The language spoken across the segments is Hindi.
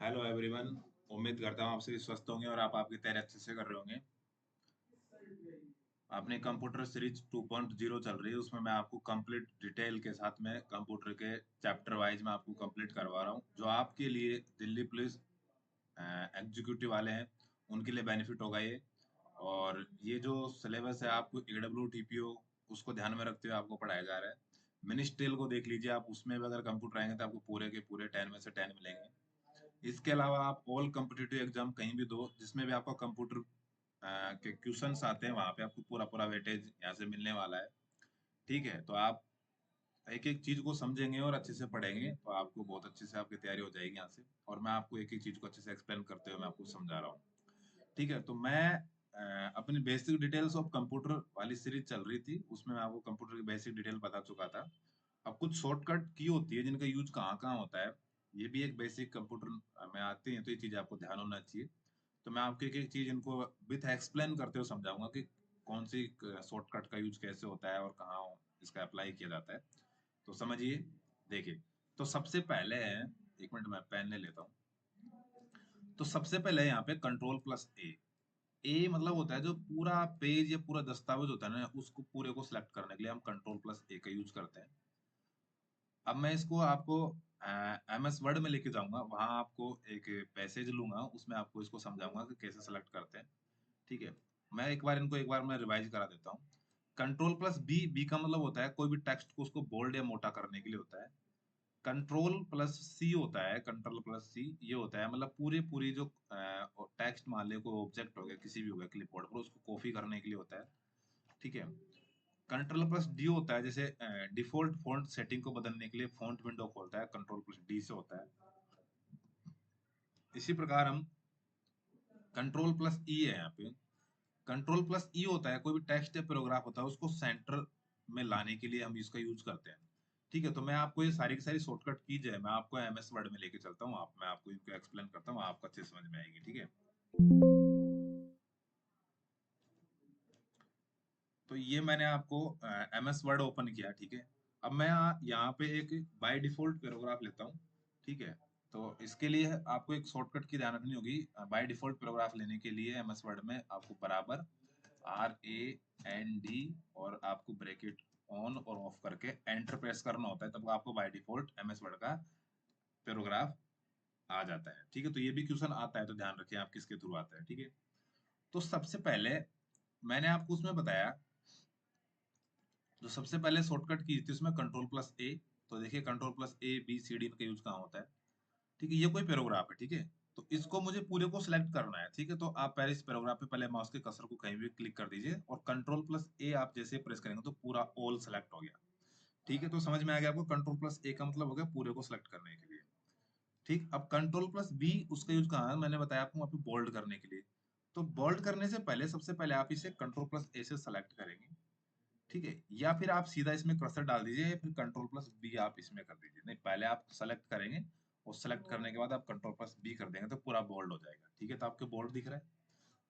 Hello everyone. उम्मीद करता हूँ आप सभी स्वस्थ होंगे और आप आपकी तैयारी अच्छे से कर रहे होंगे। अपने कंप्यूटर सीरीज 2.0 चल रही है, उसमें मैं आपको कंप्लीट डिटेल के साथ में कंप्यूटर के चैप्टर वाइज मैं आपको कंप्लीट करवा रहा हूँ, जो आपके लिए दिल्ली पुलिस एग्जीक्यूटिव वाले हैं उनके लिए बेनिफिट होगा ये। और ये जो सिलेबस है आपको एडब्ल्यू टीपीओ उसको ध्यान में रखते हुए आपको पढ़ाया जा रहा है। मिनिस्ट्रियल को देख लीजिए आप, उसमें भी अगर कंप्यूटर आएंगे तो आपको पूरे के पूरे 10 में से 10 मिलेंगे। इसके अलावा आप ऑल कम्पिटिटिव एग्जाम कहीं भी दो जिसमें भी आपका कंप्यूटर के क्वेश्चंस आते हैं, वहां पे आपको पूरा पूरा वेटेज यहाँ से मिलने वाला है। ठीक है, तो आप एक एक चीज को समझेंगे और अच्छे से पढ़ेंगे तो आपको बहुत अच्छे से आपकी तैयारी हो जाएगी यहाँ से। और मैं आपको एक एक चीज को अच्छे से एक्सप्लेन करते हुए मैं आपको समझा रहा हूँ। ठीक है, तो मैं अपनी बेसिक डिटेल्स ऑफ कंप्यूटर वाली सीरीज चल रही थी, उसमें मैं आपको कंप्यूटर की बेसिक डिटेल बता चुका था। अब कुछ शॉर्टकट की होती है जिनका यूज कहाँ कहाँ होता है, ये भी एक बेसिक कंप्यूटर में आते हैं, तो ये चीज आपको ध्यान होना चाहिए। तो मैं आपको एक एक चीज इनको विथ एक्सप्लेन करते हुए समझाऊंगा कि कौन सी शॉर्टकट का यूज कैसे होता है और कहाँ इसका अप्लाई किया जाता है। तो समझिए, देखिए। तो सबसे पहले है, एक मिनट मैं पेन ले लेता हूँ। तो सबसे पहले यहाँ पे कंट्रोल प्लस ए। ए मतलब होता है जो पूरा पेज या पूरा दस्तावेज होता है ना, उसको पूरे को सिलेक्ट करने के लिए हम कंट्रोल प्लस ए का यूज करते हैं। अब मैं इसको आपको MS वर्ड में लेके जाऊंगा, वहां आपको एक पैसेज लूंगा, उसमें आपको इसको समझाऊंगा कि कैसे सेलेक्ट करते हैं। ठीक है, मैं एक बार मैं रिवाइज करा देता हूँ। कंट्रोल प्लस बी, बी का मतलब होता है कोई भी टेक्स्ट को उसको बोल्ड या मोटा करने के लिए होता है। कंट्रोल प्लस सी होता है, कंट्रोल प्लस सी ये होता है मतलब पूरी पूरी जो टेक्स्ट मान ले कोई ऑब्जेक्ट हो गया, किसी भी हो गया क्लिपबोर्ड पर, उसको कॉपी करने के लिए होता है। ठीक है, कंट्रोल प्लस डी होता है जैसे डिफॉल्ट फॉन्ट सेटिंग को बदलने के लिए फॉन्ट विंडो खोलता है, कंट्रोल प्लस डी से होता है। इसी प्रकार हम कंट्रोल प्लस ई है यहाँ पे। कंट्रोल प्लस ई होता है कोई भी टेक्स्ट या पैराग्राफ होता है उसको सेंटर में लाने के लिए हम इसका यूज करते हैं। ठीक है, तो मैं आपको ये सारी की सारी शॉर्टकट कीज है, मैं आपको MS वर्ड में लेके चलता हूँ, आप मैं आपको इनको एक्सप्लेन करता हूँ, आपको अच्छे से समझ में आएगी। ठीक है, तो ये मैंने आपको MS वर्ड ओपन किया। ठीक है, अब मैं यहाँ पे एक बाय डिफॉल्ट पैराग्राफ लेता हूँ। ठीक है, तो इसके लिए आपको एक शॉर्टकट की ध्यान रखनी होगी। बाय डिफॉल्ट पैराग्राफ लेने के लिए MS वर्ड में आपको बराबर RAND और आपको ब्रैकेट ऑन और ऑफ करके एंटर प्रेस करना होता है, तब आपको बाय डिफॉल्ट MS वर्ड का पैराग्राफ आ जाता है। ठीक है, तो ये भी क्वेश्चन आता है, तो ध्यान रखिए आप किसके थ्रू आता है। ठीक है, तो सबसे पहले मैंने आपको उसमें बताया, जो सबसे पहले शॉर्टकट की थी उसमें कंट्रोल प्लस ए। तो देखिए control plus A B C D का यूज कहाँ होता है। ठीक है, ये कोई पैराग्राफ है। ठीक है, तो इसको मुझे पूरे को सिलेक्ट करना है। ठीक है, तो आप पहले इस पैराग्राफ पे पहले माउस के कर्सर को कहीं भी क्लिक कर दीजिए और कंट्रोल प्लस ए आप जैसे प्रेस करेंगे तो पूरा ऑल सेलेक्ट हो गया। ठीक है, तो समझ में आ गया आपको, कंट्रोल प्लस ए का मतलब हो गया पूरे को सिलेक्ट करने के लिए। ठीक, अब कंट्रोल प्लस बी उसका यूज कहाँ है, मैंने बताया आपको वहाँ पे बोल्ड करने के लिए। तो बोल्ड करने से पहले सबसे पहले आप इसे कंट्रोल प्लस ए से सेलेक्ट करेंगे। ठीक है, या फिर आप सीधा इसमें कर्सर डाल दीजिए या फिर कंट्रोल प्लस बी आप इसमें कर दीजिए। नहीं, पहले आप सेलेक्ट करेंगे और सेलेक्ट करने के बाद आप कंट्रोल प्लस बी कर देंगे तो पूरा बोल्ड हो जाएगा। ठीक है, तो आपके बोल्ड दिख रहा है।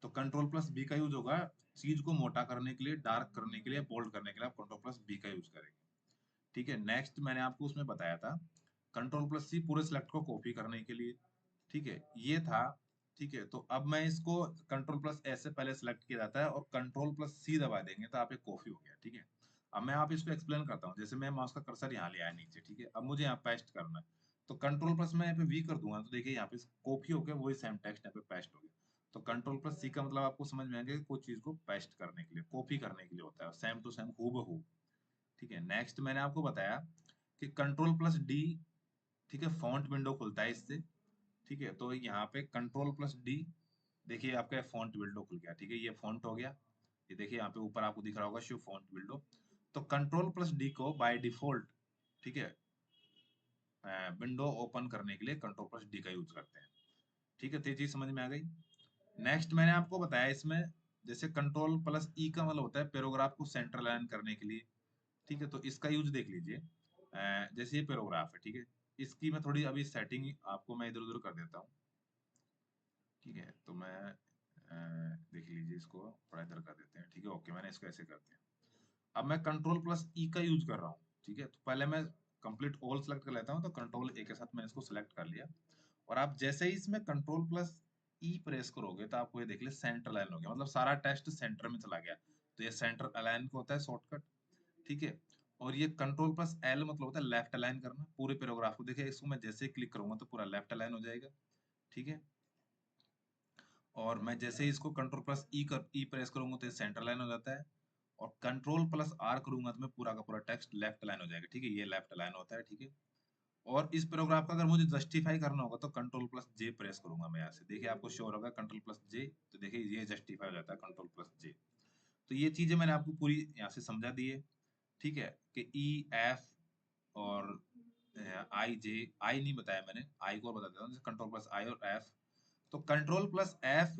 तो कंट्रोल प्लस बी का यूज होगा चीज को मोटा करने के लिए, डार्क करने के लिए, बोल्ड करने के लिए आप कंट्रोल प्लस बी का यूज करेंगे। ठीक है, नेक्स्ट मैंने आपको उसमें बताया था कंट्रोल प्लस सी पूरे सेलेक्ट को कॉपी करने के लिए। ठीक है, ये था। ठीक है, तो अब मैं इसको कंट्रोल प्लस एस से पहले सेलेक्ट किया जाता है और कंट्रोल प्लस सी दबा देंगे तो आप एक कॉपी हो गया। ठीक है, अब मैं आप इसको एक्सप्लेन करता हूँ, जैसे मैं माउस का कर्सर यहाँ ले आया नीचे। ठीक है, अब मुझे यहाँ पेस्ट करना है, तो कंट्रोल प्लस मैं यहाँ पे वी कर दूंगा तो देखिए यहाँ पे कॉपी होकर वही सेम टेक्स्ट यहाँ पे पेस्ट हो गया। तो कंट्रोल प्लस सी का मतलब आपको समझ में आएगा कि कोई चीज को पेस्ट करने के लिए, कॉपी करने के लिए होता है, सेम टू सेम हूबहू। ठीक है, नेक्स्ट मैंने आपको बताया कि कंट्रोल प्लस डी। ठीक है, फॉन्ट विंडो खुलता है इससे। ठीक है, तो यहाँ पे कंट्रोल प्लस डी, देखिए आपका फॉन्ट विंडो खुल गया। ठीक है, ये फॉन्ट हो गया। ये देखिए यहाँ पे ऊपर आपको दिख रहा होगा शो फॉन्ट विंडो। तो कंट्रोल प्लस डी को बाय डिफॉल्ट, ठीक है, विंडो ओपन करने के लिए कंट्रोल प्लस डी का यूज करते हैं। ठीक है, तो ये चीज समझ में आ गई। नेक्स्ट मैंने आपको बताया इसमें, जैसे कंट्रोल प्लस ई का मतलब होता है पैराग्राफ को सेंटर लाइन करने के लिए। ठीक है, तो इसका यूज देख लीजिए। जैसे ये पैराग्राफ है। ठीक है, इसकी मैं थोड़ी अभी सेटिंग आपको मैं इधर उधर कर देता हूँ। ठीक है, तो मैं देख लीजिए, इसको थोड़ा इधर कर देते हैं। ठीक है, ओके, मैंने इसको ऐसे कर दिया। अब मैं कंट्रोल प्लस ई का यूज कर रहा हूँ। ठीक है, तो पहले मैं कंप्लीट ऑल सेलेक्ट कर लेता हूँ, तो कंट्रोल ए के साथ मैंने इसको सेलेक्ट कर लिया और आप जैसे ही इसमें कंट्रोल प्लस ई प्रेस करोगे तो आपको ये देख ले सेंटर अलाइन हो गया, मतलब सारा टेक्स्ट सेंटर में चला गया। तो ये सेंटर अलाइन को होता है शॉर्टकट, ठीक है। और ये कंट्रोल प्लस एल मतलब होता है लेफ्ट अलाइन करना पूरे पैराग्राफ को। देखिए इसको मैं जैसे ही क्लिक करूंगा तो पूरा लेफ्ट अलाइन हो जाएगा, ठीक है। और मैं जैसे ही इसको कंट्रोल प्लस ई प्रेस करूंगा तो ये सेंटर लाइन हो जाता है। और कंट्रोल प्लस आर करूंगा तो मैं पूरा का पूरा टेक्स्ट लेफ्ट लाइन हो जाएगा, ठीक है। ये लेफ्ट लाइन होता है, ठीक है। और इस पैराग्राफ का अगर मुझे जस्टिफाई करना होगा तो कंट्रोल प्लस जे प्रेस करूंगा मैं यहाँ से। देखिए आपको श्योर होगा कंट्रोल प्लस जे, तो देखिए ये जस्टिफाई हो जाता है कंट्रोल प्लस जे। तो ये चीजें मैंने आपको पूरी यहाँ से समझा दी है, ठीक है। कि ई एफ और आई जे, आई नहीं बताया मैंने, आई को बता देता हूँ, कंट्रोल प्लस आई और एफ। तो कंट्रोल प्लस एफ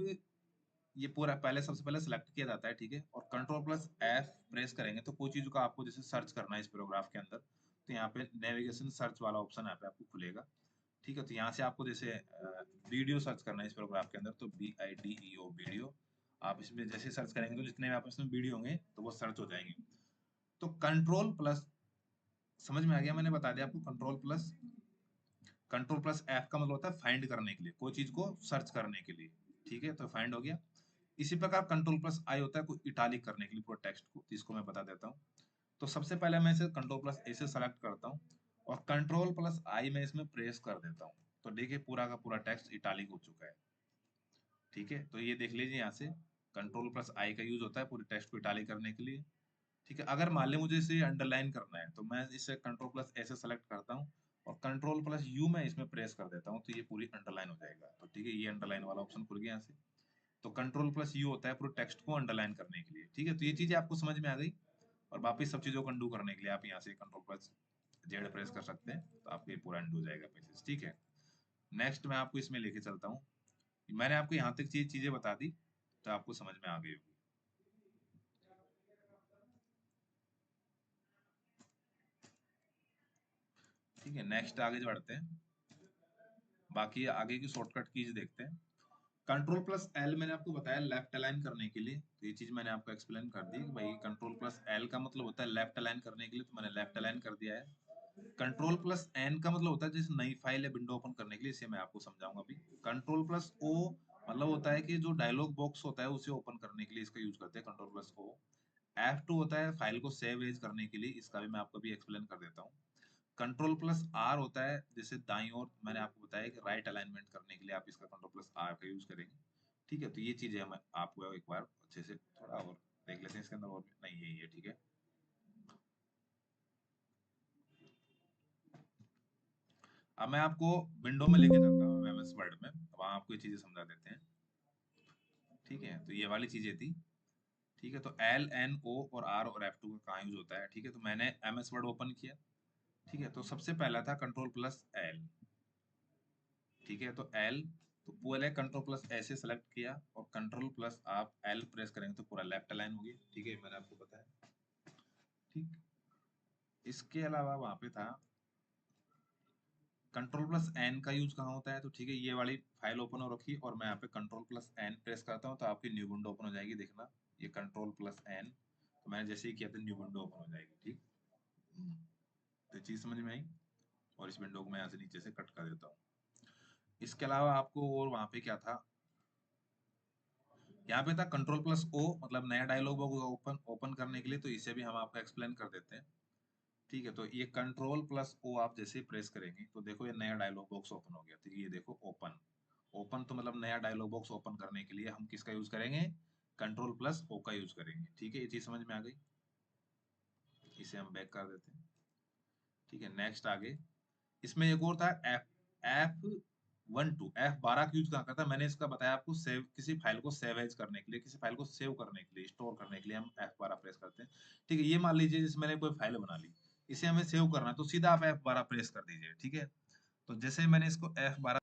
ये पूरा पहले सबसे पहले सिलेक्ट किया जाता है, ठीक है। और कंट्रोल प्लस एफ प्रेस करेंगे तो कोई चीज को आपको जैसे सर्च करना है इस पैराग्राफ के अंदर, तो यहाँ पे नेविगेशन सर्च वाला ऑप्शन यहाँ पे आपको खुलेगा, ठीक है। तो यहाँ से आपको जैसे वीडियो सर्च करना है इस पैराग्राफ के अंदर, तो BIDEO वीडियो, आप इसमें जैसे सर्च करेंगे तो जितने भी आप इसमें वीडियो होंगे तो वो सर्च हो जाएंगे। तो कंट्रोल प्लस, समझ में आ गया, मैंने बता दिया आपको। कंट्रोल प्लस एफ का मतलब होता है फाइंड करने के लिए, कोई चीज को सर्च करने के लिए, ठीक है। तो फाइंड हो गया। इसी प्रकार कंट्रोल प्लस आई होता है कोई इटालिक करने के लिए पूरा टेक्स्ट को, इसको मैं बता देता हूँ। तो सबसे पहले मैं इसे कंट्रोल प्लस ए से सेलेक्ट करता हूँ और कंट्रोल प्लस आई में इसमें प्रेस कर देता हूँ, तो देखिए पूरा का पूरा टेक्स्ट इटालिक हो चुका है, ठीक है। तो ये देख लीजिए यहाँ से कंट्रोल प्लस आई का यूज होता है पूरे टेक्स्ट को इटालिक करने के लिए, ठीक है। अगर मान लें मुझे इसे अंडरलाइन करना है तो मैं इसे कंट्रोल प्लस ए से सेलेक्ट करता हूँ और कंट्रोल प्लस यू में इसमें प्रेस कर देता हूँ, तो ये पूरी अंडरलाइन हो जाएगा। तो ठीक है, ये अंडरलाइन वाला ऑप्शन खुल गया यहाँ से। तो कंट्रोल प्लस यू होता है पूरे टेक्स्ट को अंडरलाइन करने के लिए, ठीक है। तो ये चीजें आपको समझ में आ गई। और वापिस सब चीजों को अंडू करने के लिए आप यहाँ से कंट्रोल प्लस जेड प्रेस कर सकते हैं, तो आपको ये पूरा अंडू हो जाएगा पेजेस, ठीक है। नेक्स्ट मैं आपको इसमें लेके चलता हूँ। मैंने आपको यहाँ तक चीजें बता दी तो आपको समझ में आ गई होगी, ठीक है। नेक्स्ट आगे बढ़ते हैं, बाकी आगे की शॉर्टकट कीज देखते हैं। कंट्रोल प्लस एल मैंने आपको बताया लेफ्ट अलाइन करने के लिए, तो ये चीज मैंने आपको एक्सप्लेन कर दी कि भाई कंट्रोल प्लस एल का मतलब होता है लेफ्ट अलाइन करने के लिए, तो मैंने लेफ्ट अलाइन कर दिया है। कंट्रोल प्लस एन का मतलब होता है जैसे नई फाइल या विंडो ओपन करने के लिए, इसे मैं आपको समझाऊंगा अभी। कंट्रोल प्लस ओ मतलब होता है कि जो डायलॉग बॉक्स होता है उसे ओपन करने के लिए इसका यूज करते हैं, कंट्रोल प्लस ओ। F2 होता है फाइल को सेव एज करने के लिए, इसका भी मैं आपको भी एक्सप्लेन कर देता हूँ। कंट्रोल प्लस आर होता है जैसे दाईं ओर, मैंने आपको बताया कि राइट अलाइनमेंट करने के लिए आप इसका कंट्रोल प्लस आर का यूज करेंगे, ठीक है। तो ये चीजें हम आपको एक बार अच्छे से थोड़ा और देख लेते हैं इसके अंदर, और नहीं यही है, ठीक है। अब मैं आपको विंडो में लेके चलता हूँ MS वर्ड में, वहां आपको ये चीजें समझा देते हैं, ठीक है। तो ये वाली चीजें थी, ठीक है। तो L N O और R और F2 का कहाँ यूज होता है, ठीक है। तो मैंने MS वर्ड ओपन किया, ठीक है। तो सबसे पहला था कंट्रोल प्लस एल, ठीक है। तो एल, तो पहले कंट्रोल प्लस ऐसे सेलेक्ट किया और कंट्रोल प्लस आप एल प्रेस करेंगे तो पूरा लेफ्ट अलाइन हो गया, ठीक है। मैंने आपको बताया, ठीक। इसके अलावा वहां पे था कंट्रोल प्लस एन का यूज कहाँ होता है, तो ठीक है, ये वाली फाइल ओपन हो रखी और मैं यहाँ पे कंट्रोल प्लस एन प्रेस करता हूँ तो आपकी न्यू विंडो ओपन हो जाएगी, देखना। ये कंट्रोल प्लस एन, तो मैंने जैसे ही किया था न्यू विंडो ओपन हो जाएगी, ठीक। तो ये चीज समझ में आई। और इस विंडो को मैं यहाँ से नीचे से कट कर देता हूँ। इसके अलावा आपको और वहां पे क्या था, यहाँ पे था कंट्रोल प्लस ओ मतलब नया डायलॉग बॉक्स ओपन ओपन करने के लिए, तो इसे भी हम आपको एक्सप्लेन कर देते हैं, ठीक है। तो ये कंट्रोल प्लस ओ आप जैसे ही प्रेस करेंगे तो देखो ये नया डायलॉग बॉक्स ओपन हो गया, तो ये देखो ओपन। ओपन तो मतलब नया डायलॉग बॉक्स ओपन करने के लिए हम किसका यूज करेंगे, कंट्रोल प्लस ओ का यूज करेंगे, ठीक है। ये चीज समझ में आ गई। इसे हम बैक कर देते हैं, ठीक है। नेक्स्ट आगे इसमें एक और था एफ F12 का यूज कहाँ करता है, मैंने इसका बताया आपको, सेव किसी फाइल को सेव एज करने के लिए, किसी फाइल को सेव करने के लिए, स्टोर करने के लिए हम F12 प्रेस करते हैं, ठीक है। ये मान लीजिए जैसे मैंने कोई फाइल बना ली, इसे हमें सेव करना है तो सीधा आप F12 प्रेस कर दीजिए, ठीक है। तो जैसे मैंने इसको F12,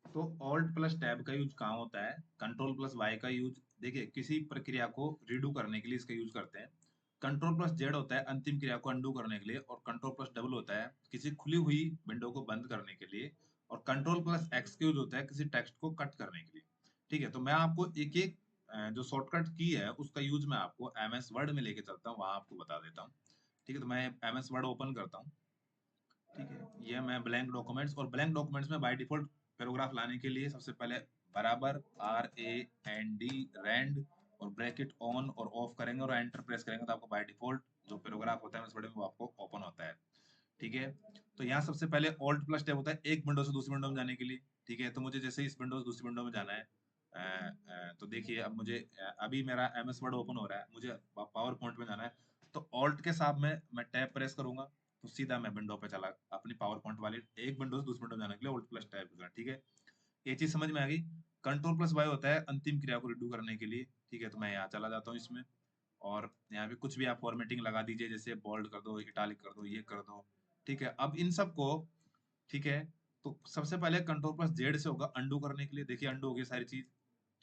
तो ऑल्ट प्लस टैब का यूज कहाँ होता है, कंट्रोल प्लस वाई का यूज, देखिए किसी प्रक्रिया को रिडू करने के लिए इसका यूज करते हैं। कंट्रोल प्लस जेड होता है अंतिम क्रिया को अंडू करने के लिए, और कंट्रोल प्लस डबल होता है किसी खुली हुई विंडो को बंद करने के लिए, और कंट्रोल प्लस एक्स का यूज होता है किसी टेक्स्ट को कट करने के लिए, ठीक है। तो मैं आपको एक एक जो शॉर्टकट की है उसका यूज मैं आपको MS वर्ड में लेके चलता हूँ, वहां आपको बता देता हूँ, ठीक है। तो मैं MS वर्ड ओपन करता हूँ, ठीक है। ये मैं ब्लैंक डॉक्यूमेंट्स, और ब्लैंक डॉक्यूमेंट्स में बाय डिफॉल्ट पैराग्राफ लाने के लिए सबसे पहले बराबर RAND रैंड और ब्रैकेट ऑन और ऑफ करेंगे और एंटर प्रेस करेंगे तो आपको बाय डिफॉल्ट जो पैराग्राफ होता है एमएस वर्ड में वो आपको ओपन होता है। ठीक है, तो यहाँ सबसे पहले ऑल्ट प्लस टैब होता है एक विंडो से दूसरी विंडो में जाने के लिए। ठीक है, तो मुझे जैसे इस विंडो से दूसरी विंडो में जाना है, तो देखिए अब मुझे अभी मेरा एमएस वर्ड ओपन हो रहा है, मुझे पावर पॉइंट में जाना है, तो ऑल्ट के साथ में मैं टैब प्रेस करूंगा तो सीधा मैं विंडो पे चला अपनी पावर पॉइंट वाली एक विंडो से दूसरी विंडो में जाने के लिए ऑल्ट प्लस टैब। ठीक है, ये चीज समझ में आ गई। कंट्रोल प्लस वाई होता है अंतिम क्रिया को रिडू करने के लिए। ठीक है, तो मैं यहाँ चला जाता हूँ इसमें, और यहाँ पे कुछ भी आप फॉर्मेटिंग लगा दीजिए, जैसे बोल्ड कर दो, इटालिक कर दो, ये कर दो। ठीक है, अब इन सबको, ठीक है, तो सबसे पहले कंट्रोल प्लस जेड से होगा अंडू करने के लिए। देखिए अंडू हो गई सारी चीज।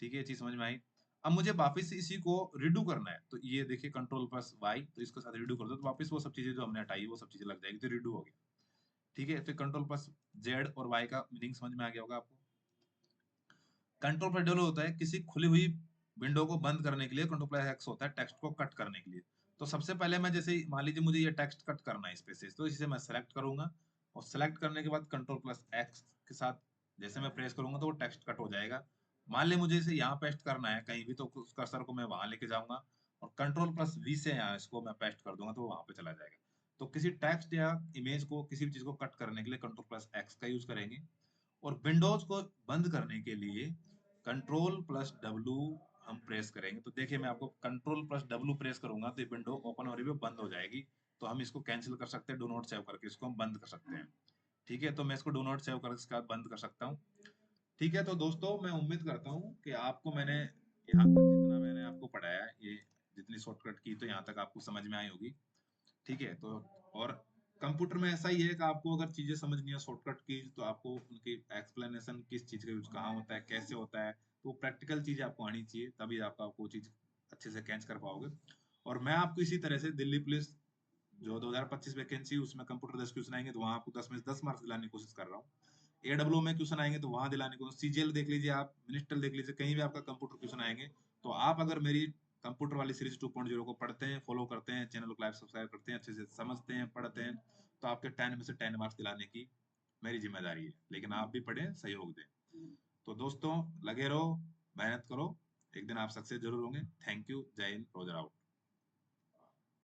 ठीक है, ये चीज समझ में आई। अब मुझे वापस से इसी को रिडू करना है, तो ये देखिए कंट्रोल प्लस वाई, तो इसके साथ रिडू कर दो तो वापस वो सब चीजें जो हमने हटाई वो सब चीजें लग जाएगी, तो रिडू हो गया। ठीक है, फिर कंट्रोल प्लस जेड और वाई का मीनिंग समझ में आ गया होगा आपको। कंट्रोल प्लस डब्ल्यू होता है किसी खुली हुई विंडो को बंद करने के लिए, कंट्रोल प्लस एक्स होता है टेक्स्ट को कट करने के लिए। तो सबसे पहले मैं जैसे मान लीजिए मुझे ये टेक्स्ट कट करना है इस पे से, तो इसे मैं सेलेक्ट करूंगा और सेलेक्ट करने के बाद कंट्रोल प्लस एक्स के साथ जैसे मैं प्रेस करूंगा तो वो टेक्स्ट कट हो जाएगा। मान ली मुझे इसे यहाँ पेस्ट करना है कहीं भी, तो उस कर्सर को मैं वहां लेके जाऊंगा और कंट्रोल प्लस वी से यहाँ इसको मैं पेस्ट कर दूंगा तो वो वहां पे चला जाएगा। तो किसी टेक्स्ट या इमेज को किसी भी चीज को कट करने के लिए कंट्रोल प्लस एक्स का यूज करेंगे। और विंडोज को बंद करने के लिए कंट्रोल प्लस डब्लू हम प्रेस करेंगे। तो देखिए मैं आपको कंट्रोल प्लस डब्लू प्रेस करूंगा तो ये विंडो ओपन हो रही है, बंद हो जाएगी। तो हम इसको कैंसिल कर सकते हैं, डू नॉट सेव करके इसको हम बंद कर सकते हैं। ठीक है, तो मैं इसको डू नॉट सेव करके इसका बंद कर सकता हूँ। ठीक है, तो दोस्तों मैं उम्मीद करता हूँ कि आपको मैंने यहाँ तक जितना मैंने आपको पढ़ाया, ये जितनी शॉर्टकट की तो यहाँ तक आपको समझ में आई होगी। ठीक है, तो और कंप्यूटर में ऐसा ही है कि आपको अगर चीजें समझनी है शॉर्टकट की, तो आपको उनकी एक्सप्लेनेशन किस चीज का यूज कहाँ होता है, कैसे होता है, तो प्रैक्टिकल चीज आपको आनी चाहिए, तभी आपको वो चीज अच्छे से कैच कर पाओगे। और मैं आपको इसी तरह से दिल्ली पुलिस जो 2025 वैकेंसी उसमें कंप्यूटर 10 क्वेश्चन आएंगे तो वहां आपको 10 में से 10 मार्क्स दिलाने की कोशिश कर रहा हूँ। एडब्ल्यू में क्वेश्चन आएंगे तो वहां दिलाने को, सीजीएल देख लीजिए आप, मिनिस्टर देख लीजिए, कहीं भी आपका कंप्यूटर क्वेश्चन आएंगे तो आप अगर मेरी कंप्यूटर वाली सीरीज 2.0 को पढ़ते हैं, फॉलो करते हैं, चैनल को लाइक सब्सक्राइब करते हैं, अच्छे से समझते हैं, पढ़ते हैं, तो आपके 10 में से 10 मार्क्स दिलाने की मेरी जिम्मेदारी है। लेकिन आप भी पढ़ें, सहयोग दें। तो दोस्तों लगे रहो, मेहनत करो, एक दिन आप सक्सेस जरूर होंगे। थैंक यू, जय हिंद, रोजर आउट।